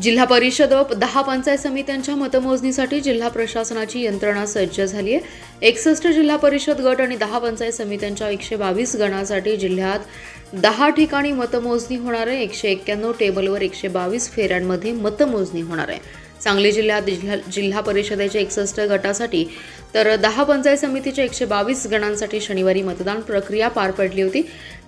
जिल्हा परिषद व 10 पंचायत समित्यांच्या मतमोजणीसाठी जिल्हा प्रशासनाची यंत्रणा सज्ज झाली आहे। 61 जिल्हा परिषद गट आणि 10 पंचायत समित्यांच्या 122 गणांसाठी जिल्ह्यात 10 ठिकाणी मतमोजणी होणार आहे। 191 टेबलवर 122 फेऱ्यांमध्ये मतमोजणी होणार आहे। सांगली जिल्ह्यात जिल्हा परिषदेच्या 61 गटासाठी तर 10 पंचायत समितीच्या 122 गणांसाठी शनिवारी मतदान प्रक्रिया पार पडली होती।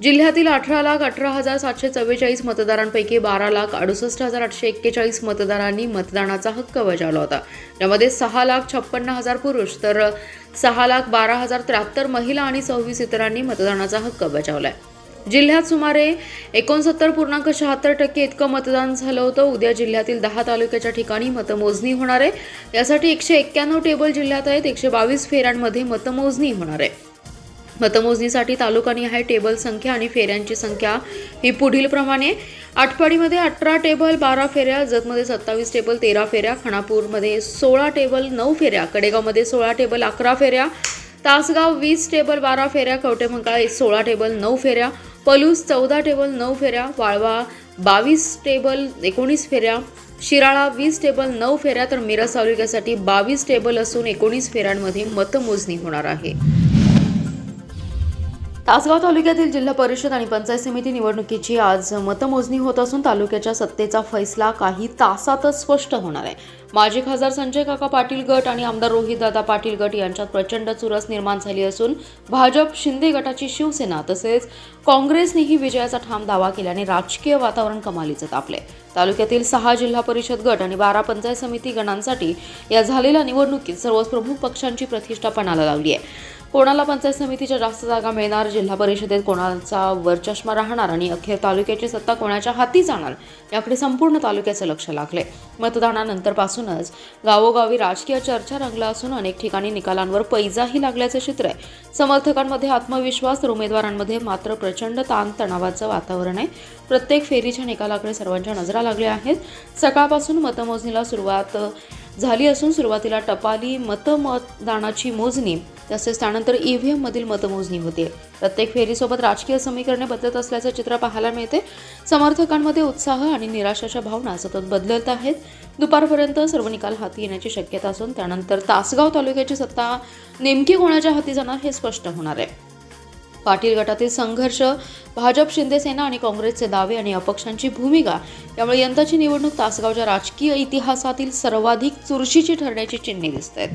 जिल्ह्यातील 18,18,744 मतदारांपैकी 12,68,841 मतदारांनी मतदानाचा हक्क बजावला होता। यामध्ये 6,56,000 पुरुष तर 6,12,073 महिला आणि 26 इतरांनी मतदानाचा हक्क बजावलाय। जिल्ह्यात सुमारे 69.76% इतकं मतदान झालं होतं। उद्या जिल्ह्यातील 10 तालुक्याच्या ठिकाणी मतमोजणी होणार आहे। यासाठी 191 टेबल जिल्ह्यात आहेत। 122 फेऱ्यांमध्ये मतमोजणी होणार आहे। मतमोजणीसाठी तालुकानिहाय टेबल संख्या आणि फेऱ्यांची संख्या ही पुढील प्रमाणे: आटपाडीमध्ये 18 टेबल 12 फेऱ्या, जतमध्ये 27 टेबल 13 फेऱ्या, खानापूरमध्ये 16 टेबल 9 फेऱ्या, कडेगावमध्ये 16 टेबल 11 फेऱ्या, तासगाव 20 टेबल 12 फेऱ्या, कवठेमंकाळ 16 टेबल 9 फेऱ्या, पलूस 14 टेबल 9 फेऱ्या, वाळवा 22 टेबल 19 फेऱ्या, शिराळा 20 टेबल 9 फेऱ्या, तर मिरज तालुक्यासाठी 22 टेबल असून 19 फेऱ्यांमध्ये मतमोजणी होणार आहे। तासगाव तालुक्यातील जिल्हा परिषद आणि पंचायत समिती निवडणुकीची आज मतमोजणी होत असून तालुक्याच्या सत्तेचा फैसला काही तासातच स्पष्ट होणार आहे। माजी खासदार संजय काका पाटील गट आणि आमदार रोहितदादा पाटील गट यांच्यात प्रचंड चुरस निर्माण झाली असून भाजप शिंदे गटाची शिवसेना तसेच काँग्रेसनेही विजयाचा ठाम दावा केल्याने राजकीय वातावरण कमालीचे तापले। तालुक्यातील 6 जिल्हा परिषद गट आणि 12 पंचायत समिती गणांसाठी या झालेल्या निवडणुकीत सर्वच प्रमुख पक्षांची प्रतिष्ठा पणाला लावली आहे। कोणाला पंचायत समितीच्या जास्त जागा मिळणार, जिल्हा परिषदेत कोणाचा वरचष्मा राहणार आणि अखेर तालुक्याची सत्ता कोणाच्या हाती जाणार याकडे संपूर्ण तालुक्याचे लक्ष लागले। मतदानानंतरपासूनच गावोगावी राजकीय चर्चा रंगला असून अनेक ठिकाणी निकालांवर पैजाही लागल्याचे चित्र आहे। समर्थकांमध्ये आत्मविश्वास तर उमेदवारांमध्ये मात्र प्रचंड ताणतणावाचं वातावरण आहे। प्रत्येक फेरीच्या निकालाकडे सर्वांच्या नजरा लागल्या आहेत। सकाळपासून मतमोजणीला सुरुवात झाली असून सुरुवातीला टपाली मतदानाची मोजणी तसेच त्यानंतर ईव्हीएम मधील मतमोजणी होते। प्रत्येक फेरीसोबत राजकीय समीकरणे बदलत असल्याचे चित्र पाहायला मिळते। समर्थकांमध्ये उत्साह आणि निराशाच्या भावना सतत बदलत आहेत। दुपारपर्यंत सर्व निकाल हाती येण्याची शक्यता असून त्यानंतर तासगाव तालुक्याची सत्ता नेमकी कोणाच्या हाती जाणार हे स्पष्ट होणार आहे। पाटील गटातील संघर्ष, भाजप शिंदे सेना आणि काँग्रेसचे दावे आणि अपक्षांची भूमिका यामुळे यंदाची निवडणूक तासगावच्या राजकीय इतिहासातील सर्वाधिक चुरशीची ठरण्याची चिन्हे दिसत आहेत।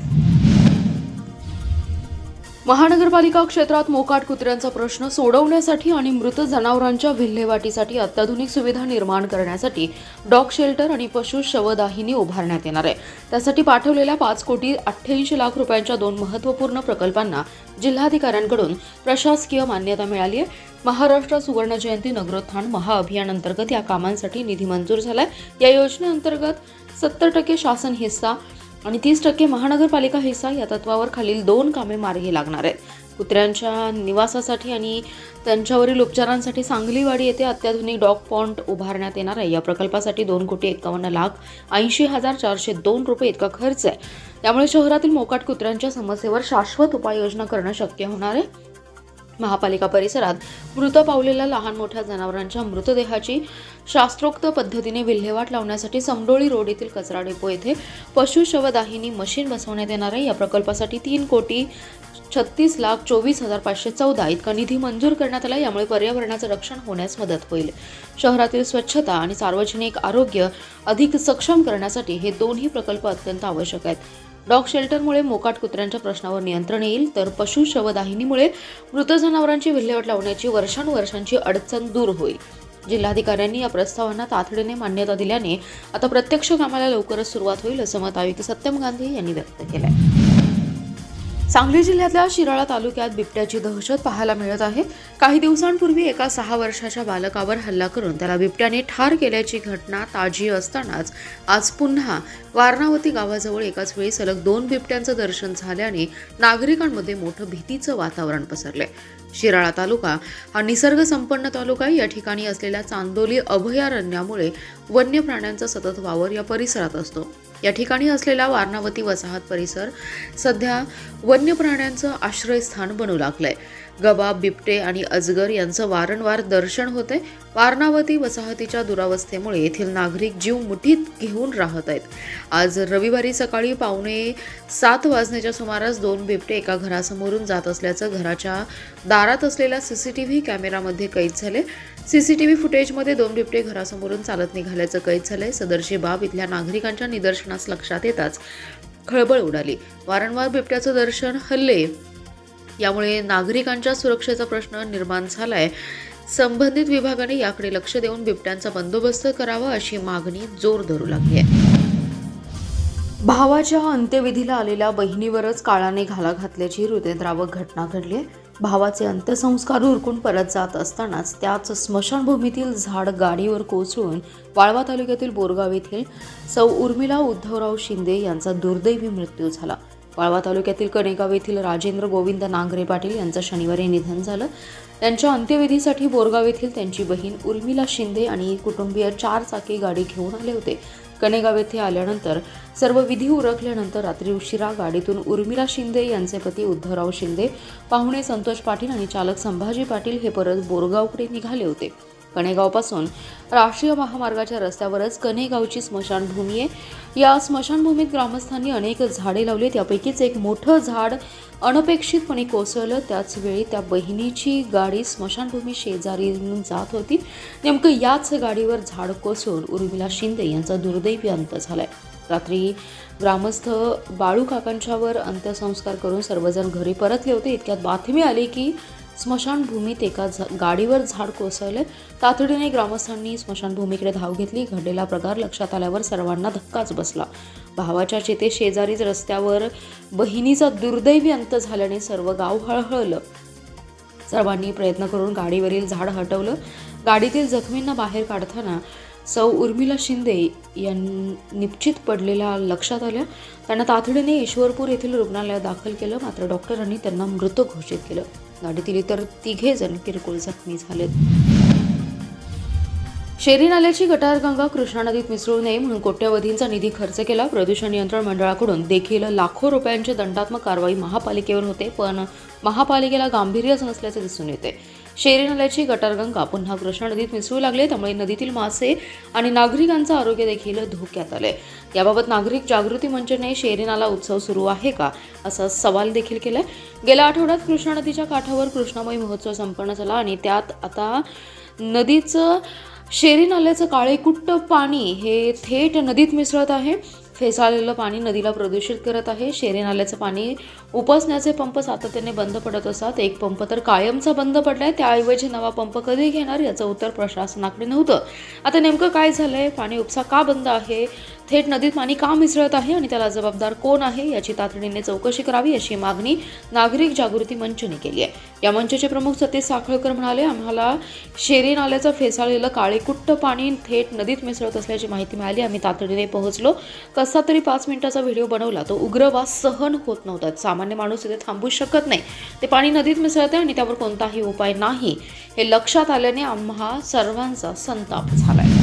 महानगरपालिका क्षेत्रात मोकाट कुत्र्यांचा प्रश्न सोडवण्यासाठी आणि मृत जनावरांच्या विल्हेवाटीसाठी अत्याधुनिक सुविधा निर्माण करण्यासाठी डॉग शेल्टर आणि पशु शवदाहिनी उभारण्यात येणार आहे। त्यासाठी पाठवलेल्या 5,88,00,000 रुपयांच्या 2 महत्त्वपूर्ण प्रकल्पांना जिल्हाधिकाऱ्यांकडून प्रशासकीय मान्यता मिळाली आहे। महाराष्ट्र सुवर्ण जयंती नगरोत्थान महाअभियानांतर्गत या कामांसाठी निधी मंजूर झालाय। या योजनेअंतर्गत 70% शासन हिस्सा आणि 30% महानगरपालिका हिस्सा या तत्वावर खालील 2 कामे मार्गी लागणार आहेत। कुत्र्यांच्या निवासासाठी आणि त्यांच्यावरील उपचारांसाठी सांगलीवाडी येथे अत्याधुनिक डॉग पॉन्ड उभारण्यात येणार आहे। या प्रकल्पासाठी 2,51,80,402 रुपये इतका खर्च आहे। त्यामुळे शहरातील मोकाट कुत्र्यांच्या समस्येवर शाश्वत उपाययोजना करणं शक्य होणार आहे। महापालिका परिसरात मृत पावलेल्या लहान मोठ्या जनावरांच्या मृतदेहाची शास्त्रोक्त पद्धतीने विल्हेवाट लावण्यासाठी समडोळी रोड येथील कचरा डेपो येथे पशु शवदाहिनी मशीन बसवण्यात येणार आहे। या प्रकल्पासाठी 3,36,24,514 इतका निधी मंजूर करण्यात आला। यामुळे पर्यावरणाचं रक्षण होण्यास मदत होईल। शहरातील स्वच्छता आणि सार्वजनिक आरोग्य अधिक सक्षम करण्यासाठी हे दोन्ही प्रकल्प अत्यंत आवश्यक आहेत। डॉग शेल्टरमुळे मोकाट कुत्र्यांच्या प्रश्नावर नियंत्रण येईल तर पशु शवदाहिनीमुळे मृत जनावरांची विल्हेवाट लावण्याची वर्षानुवर्षांची अडचण दूर होईल। जिल्हाधिकाऱ्यांनी या प्रस्तावांना तातडीने मान्यता दिल्याने आता प्रत्यक्ष कामाला लवकरच सुरुवात होईल असं मत आयुक्त सत्यम गांधी यांनी व्यक्त केलंय। सांगली जिल्ह्यातल्या शिराळा तालुक्यात बिबट्याची दहशत पाहायला मिळत आहे। काही दिवसांपूर्वी एका 6 वर्षाच्या बालकावर हल्ला करून त्याला बिबट्याने ठार केल्याची घटना ताजी असतानाच आज पुन्हा वारणावती गावाजवळ एकाच वेळी सलग 2 बिबट्यांचं दर्शन झाल्याने नागरिकांमध्ये मोठं भीतीचं वातावरण पसरलंय। शिराळा तालुका हा निसर्ग संपन्न तालुका आहे। या ठिकाणी असलेल्या चांदोली अभयारण्यामुळे वन्य प्राण्यांचा सतत वावर या परिसरात असतो। या ठिकाणी असलेला वारणावती वसाहत परिसर सध्या वन्य प्राण्यांचं आश्रयस्थान बनू लागलंय। गबा, बिबटे आणि अजगर यांचं वारंवार दर्शन होते. वारणावती वसाहतीच्या दुरावस्थेमुळे येथील नागरिक जीव मुठीत घेऊन राहत आहेत. आज रविवारी सकाळी 6:45 वाजण्याच्या सुमारास 2 बिबटे एका घरासमोरून जात असल्याचं घराच्या दारात असलेल्या सीसीटीव्ही कॅमेरामध्ये कैद झाले. सीसीटीव्ही फुटेजमध्ये 2 बिबटे घरासमोरून चालत निघाल्याचं कैद झालंय. सदरची बाब इथल्या नागरिकांच्या निदर्शनास लक्षात येताच खळबळ उडाली. वारंवार बिबट्याचं दर्शन, हल्ले यामुळे नागरिकांच्या सुरक्षेचा प्रश्न निर्माण झालाय. संबंधित विभागाने याकडे लक्ष देऊन बिबट्यांचा बंदोबस्त करावा अशी मागणी जोर धरू लागली आहे. भावाच्या अंत्यविधीला आलेल्या बहिणीवरच काळाने घाला घातल्याची हृदयद्रावक घटना घडली आहे. भावाचे अंत्यसंस्कार उरकून परत जात असतानाच त्याच स्मशानभूमीतील झाड गाडीवर कोसळून वाळवा तालुक्यातील बोरगाव येथील सौ उर्मिला उद्धवराव शिंदे यांचा दुर्दैवी मृत्यू झाला. वाळवा तालुक्यातील कणेगाव येथील राजेंद्र गोविंद नांगरे पाटील यांचं शनिवारी निधन झालं. त्यांच्या अंत्यविधीसाठी बोरगाव येथील त्यांची बहीण उर्मिला शिंदे आणि कुटुंबीय 4 चाकी गाडी घेऊन आले होते. कणेगाव येथे आल्यानंतर सर्व विधी उरकल्यानंतर रात्री उशिरा गाडीतून उर्मिला शिंदे यांचे पती उद्धवराव शिंदे, पाहुणे संतोष पाटील आणि चालक संभाजी पाटील हे परत बोरगावकडे निघाले होते. कणेगावपासून राष्ट्रीय महामार्गाच्या रस्त्यावरच कणेगावची स्मशानभूमी आहे. या स्मशानभूमीत ग्रामस्थांनी अनेक झाडे लावली. त्यापैकीच एक मोठं झाड अनपेक्षितपणे कोसळलं. त्याच वेळी त्या बहिणीची गाडी स्मशानभूमी शेजारीतून जात होती. नेमकं याच गाडीवर झाड कोसळून उर्मिला शिंदे यांचा दुर्दैवी अंत झालाय. रात्री ग्रामस्थ बाळू काकांच्यावर अंत्यसंस्कार करून सर्वजण घरी परतले होते. इतक्यात बातमी आली की स्मशानभूमीत एका गाडीवर झाड कोसळले. तातडीने ग्रामस्थांनी स्मशानभूमीकडे धाव घेतली. घडलेला प्रकार लक्षात आल्यावर सर्वांना धक्काच बसला. भावाच्या चिते शेजारीच रस्त्यावर बहिणीचा दुर्दैवी अंत झाल्याने सर्व गाव हळहळलं. सर्वांनी प्रयत्न करून गाडीवरील झाड हटवलं. गाडीतील जखमींना बाहेर काढताना सौ उर्मिला शिंदे निश्चित पडलेल्या लक्षात आल्या. त्यांना तातडीने ईश्वरपूर येथील रुग्णालयात दाखल केलं. मात्र डॉक्टरांनी त्यांना मृत घोषित केलं. गाडीतील इतर 3 जण किरकोळ जखमी झालेत. शेरी नाल्याची गटारगंगा कृष्णा नदीत मिसळू नये म्हणून कोट्यवधींचा निधी खर्च केला. प्रदूषण नियंत्रण मंडळाकडून देखील लाखो रुपयांची दंडात्मक कारवाई महापालिकेवर होते, पण महापालिकेला गांभीर्यच नसल्याचे दिसून येते. शेरी नाल्याची गटारगंगा पुन्हा कृष्णा नदीत मिसळू लागले. त्यामुळे नदीतील मासे आणि नागरिकांचं आरोग्य देखील धोक्यात आले. याबाबत नागरिक जागृती मंचने शेरी नाला उत्सव सुरू आहे का असा सवाल देखील केलाय. गेल्या आठवड्यात कृष्णा नदीच्या काठावर कृष्णामयी महोत्सव संपन्न झाला आणि त्यात आता नदीचं शेरी नाल्याचं काळेकुट्ट पाणी हे थेट नदीत मिसळत आहे. फेसाळलेलं पाणी नदीला प्रदूषित करत आहे. शेरी नाल्याचं पाणी उपसण्याचे पंप सातत्याने बंद पडत असतात. एक पंप तर कायमचा बंद पडलाय. त्याऐवजी नवा पंप कधी घेणार याचं उत्तर प्रशासनाकडे नव्हतं. आता नेमकं काय झालंय? पाणी उपसा का बंद आहे? थेट नदीत पाणी का मिसळत आहे आणि त्याला जबाबदार कोण आहे याची तातडीने चौकशी करावी अशी मागणी नागरिक जागृती मंचने केली आहे. या मंचचे प्रमुख सतीश साखळकर म्हणाले, आम्हाला शेरी नाल्याचं फेसाळलेलं काळेकुट्ट पाणी थेट नदीत मिसळत असल्याची माहिती मिळाली. आम्ही तातडीने पोहोचलो. कसा तरी 5 मिनिटाचा व्हिडिओ बनवला. तो उग्र वास सहन होत नव्हता. सामान्य माणूस इथे थांबू शकत नाही. ते पाणी नदीत मिसळते आणि त्यावर कोणताही उपाय नाही हे लक्षात आल्याने आम्हा सर्वांचा संताप झालाय.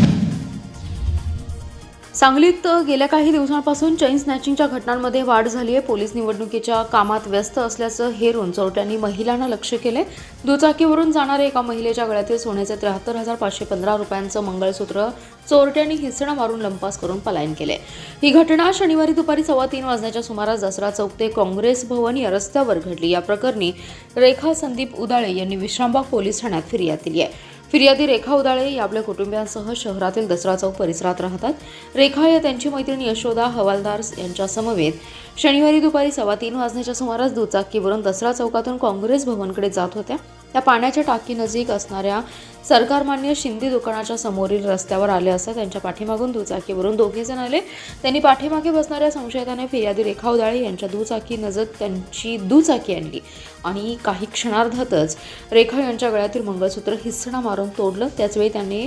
सांगलीत गेल्या काही दिवसांपासून चेन स्नॅचिंगच्या घटनांमध्ये वाढ झाली आहे. पोलीस निवडणुकीच्या कामात व्यस्त असल्याचं हेरून चोरट्यांनी महिलांना लक्ष्य केले. दुचाकीवरून जाणाऱ्या एका महिलेच्या गळ्यातील सोन्याचे 73,515 रुपयांचं मंगळसूत्र चोरट्यांनी हिसणा मारून लंपास करून पलायन केले. ही घटना शनिवारी दुपारी 3:15 वाजण्याच्या सुमारास दसरा चौक ते काँग्रेस भवन या रस्त्यावर घडली. या प्रकरणी रेखा संदीप उदाळे यांनी विश्रामबाग पोलीस ठाण्यात फिर्याद दिली आहे. फिर्यादी रेखा उदाळे या आपल्या कुटुंबियांसह शहरातील दसरा चौक परिसरात राहतात. रेखा या त्यांची मैत्रीण यशोदा हवालदार यांच्या समवेत शनिवारी दुपारी 3:15 वाजण्याच्या सुमारास दुचाकीवरून दसरा चौकातून काँग्रेस भवनकडे जात होत्या. त्या पाण्याच्या टाकीनजीक असणाऱ्या सरकारमान्य शिंदे दुकानाच्या समोरील रस्त्यावर आले असता त्यांच्या पाठीमागून दुचाकीवरून 2 जण आले. त्यांनी पाठीमागे बसणाऱ्या संशयिताने फिर्यादी रेखा उदाळे यांच्या दुचाकी नजक त्यांची दुचाकी आणली आणि काही क्षणार्धातच रेखा यांच्या गळ्यातील मंगळसूत्र हिसणा मारून तोडलं. त्याचवेळी त्यांनी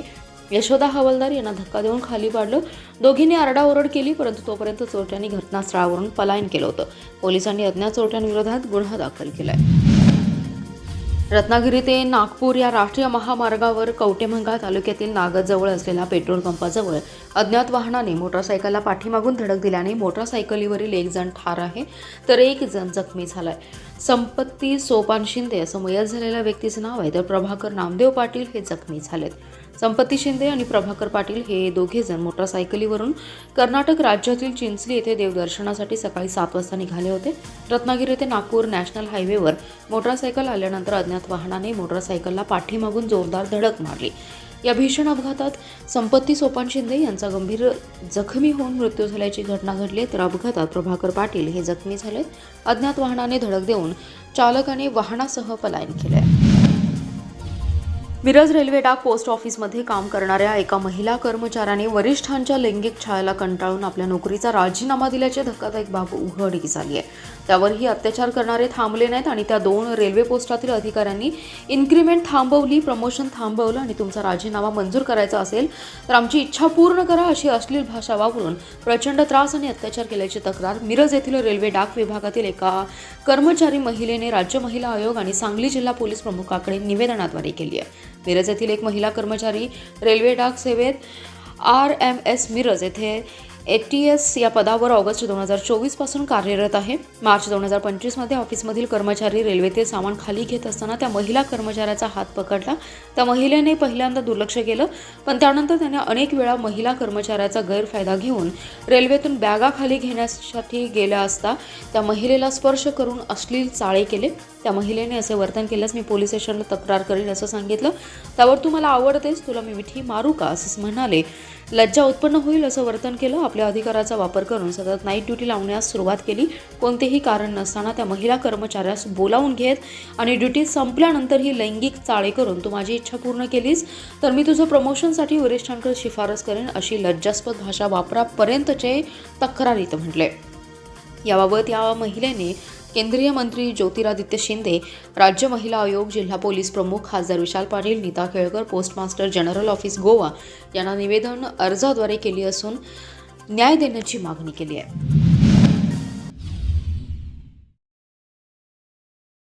यशोदा हवालदार यांना धक्का देऊन खाली पाडलं. दोघींनी आरडाओरड केली, परंतु तोपर्यंत चोरट्यांनी घटनास्थळावरून पलायन केलं होतं. पोलिसांनी अज्ञात चोरट्यांविरोधात गुन्हा दाखल केलाय. रत्नागिरी ते नागपूर या राष्ट्रीय महामार्गावर कवटेमंगा तालुक्यातील नागदजवळ असलेल्या पेट्रोल पंपाजवळ अज्ञात वाहनाने मोटरसायकलला पाठीमागून धडक दिल्याने मोटरसायकलीवरील 1 जण ठार आहे तर 1 जण जखमी झालाय. संपत्ती सोपान शिंदे असं मयत झालेल्या व्यक्तीचं नाव आहे, तर प्रभाकर नामदेव पाटील हे जखमी झालेत. संपत्ती शिंदे आणि प्रभाकर पाटील हे दोघेजण मोटारसायकलीवरून कर्नाटक राज्यातील चिंचली येथे देवदर्शनासाठी सकाळी 7 वाजता निघाले होते. रत्नागिरी ते नागपूर नॅशनल हायवेवर मोटारसायकल आल्यानंतर अज्ञात वाहनाने मोटारसायकलला पाठीमागून जोरदार धडक मारली. या भीषण अपघातात संपत्ती सोपान शिंदे यांचा गंभीर जखमी होऊन मृत्यू झाल्याची घटना घडली, तर अपघातात प्रभाकर पाटील हे जखमी झालेत. अज्ञात वाहनाने धडक देऊन चालकाने वाहनासह पलायन केले. मिरज रेल्वे डाक पोस्ट ऑफिसमध्ये काम करणाऱ्या एका महिला कर्मचाऱ्याने वरिष्ठांच्या लैंगिक छळाला कंटाळून आपल्या नोकरीचा राजीनामा दिल्याची धक्कादायक बाब उघडकीस आली आहे. त्यावरही अत्याचार करणारे थांबले नाहीत आणि त्या 2 रेल्वे पोस्टातील अधिकाऱ्यांनी इन्क्रिमेंट थांबवली, प्रमोशन थांबवलं आणि तुमचा राजीनामा मंजूर करायचा असेल तर आमची इच्छा पूर्ण करा अशी अश्लील भाषा वापरून प्रचंड त्रास आणि अत्याचार केल्याची तक्रार मिरज येथील रेल्वे डाक विभागातील एका कर्मचारी महिलेने राज्य महिला आयोग आणि सांगली जिल्हा पोलीस प्रमुखाकडे निवेदनाद्वारे केली आहे. मिरज येथील एक महिला कर्मचारी रेल्वे डाक सेवेत RMS मिरज येथे ATS या पदावर ऑगस्ट 2024 पासून कार्यरत आहे. मार्च 2025 मध्ये ऑफिसमधील कर्मचारी रेल्वेतील सामान खाली घेत असताना त्या महिला कर्मचाऱ्याचा हात पकडला. त्या महिलेने पहिल्यांदा दुर्लक्ष केलं, पण त्यानंतर त्याने अनेक वेळा महिला कर्मचाऱ्याचा गैरफायदा घेऊन रेल्वेतून बॅगा खाली घेण्यासाठी गेल्या असता त्या महिलेला स्पर्श करून अश्लील चाळे केले. त्या महिलेने असे वर्तन केल्यास मी पोलीस स्टेशनला तक्रार करीन असं सांगितलं. त्यावर तू मला आवडतेस, तुला मी मिठी मारू का असं म्हणाले. लज्जा उत्पन्न होईल असं वर्तन केलं. आपल्या अधिकाराचा वापर करून सतत नाईट ड्युटी लावण्यास सुरुवात केली. कोणतेही कारण नसताना त्या महिला कर्मचाऱ्यास बोलावून घेत आणि ड्युटी संपल्यानंतरही लैंगिक चाळे करून तू माझी इच्छा पूर्ण केलीस तर मी तुझं प्रमोशनसाठी वरिष्ठांकडे शिफारस करेन अशी लज्जास्पद भाषा वापरापर्यंतचे तक्रारीत म्हटले. याबाबत या महिलेने केंद्रीय मंत्री ज्योतिरादित्य शिंदे, राज्य महिला आयोग, जिल्हा पोलीस प्रमुख खासदार Vishal Patil, Neeta Kelkar, postmaster general office Goa यांना निवेदन अर्जाद्वारे केली असून न्याय देण्याची मागणी केली आहे.